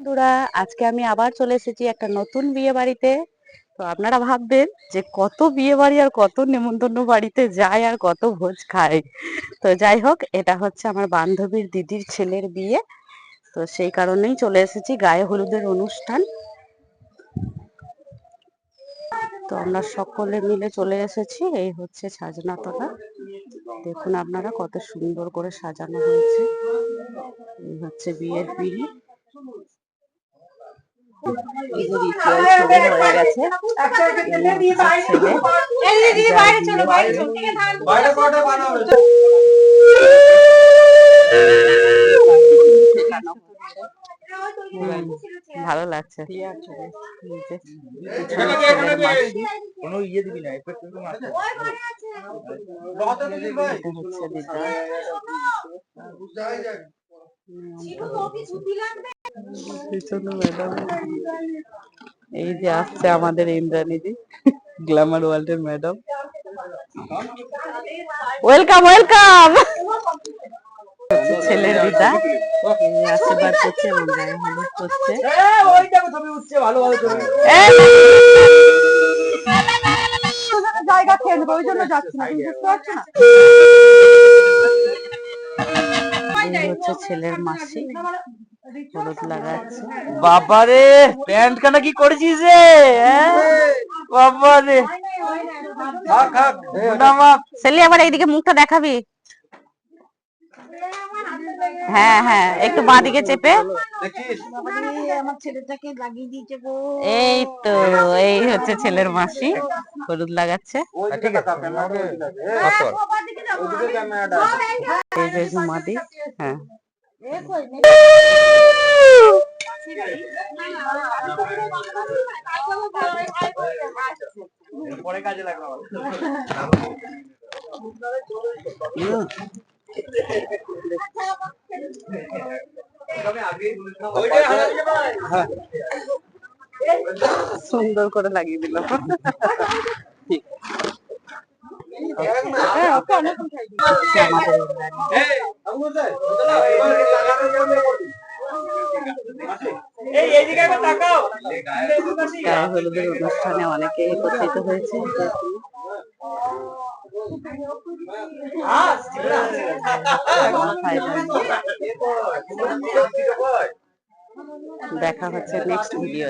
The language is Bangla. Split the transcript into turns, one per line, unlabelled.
বন্ধুরা, আজকে আমি আবার চলে এসেছি একটা নতুন বিয়ে বাড়িতে। তো আপনারা ভাববেন যে কত বিয়ে বাড়ি আর কত নেমন্তন্ন বাড়িতে যায় আর কত ভোজ খায়। তো যাই হোক, এটা হচ্ছে আমার বান্ধবীর দিদির ছেলের বিয়ে। তো সেই কারণেই চলে এসেছি, গায়ে হলুদের অনুষ্ঠান। তো আমরা সকলে মিলে চলে এসেছি। এই হচ্ছে সাজনাতলা, দেখুন আপনারা কত সুন্দর করে সাজানো হয়েছে। এই হচ্ছে বিয়ের পিঁড়ি। রিচুয়াল শুরু হয়ে গেছে। ভালো লাগছে। কোনো ইয়ে দিবি না, এই যে আসছে আমাদের ইন্দ্রাণীদি, গ্ল্যামার ওয়ার্ল্ডের ম্যাডাম। Welcome welcome. ছেলের দিদা আশীর্বাদ করছে এবং গায়ে হলুদ করছে। জায়গা খেয়ে নেবো, ওই জন্য যাচ্ছি না, বুঝতে পারছো না। এই হচ্ছে ছেলের মাসি, হলুদ লাগাচ্ছে।
বাবারে, প্যান্ট কানা কি করেছিস রে? বাবারে,
ছেলে আবার এইদিকে মুখটা দেখাবি। হ্যাঁ হ্যাঁ, একটু বাঁ দিকে চেপে।
আমার ছেলেটাকে লাগিয়ে দিয়েছে গো।
এই তো, এই হচ্ছে ছেলের মাসি, হলুদ লাগাচ্ছে। এই যে ঝুমাদি। হ্যাঁ,
পরে কাজে লাগবে।
সুন্দর করে লাগিয়ে দিল। হলুদের অনুষ্ঠানে অনেকে একত্রিত হয়েছে। দেখা হচ্ছে নেক্সট ভিডিও।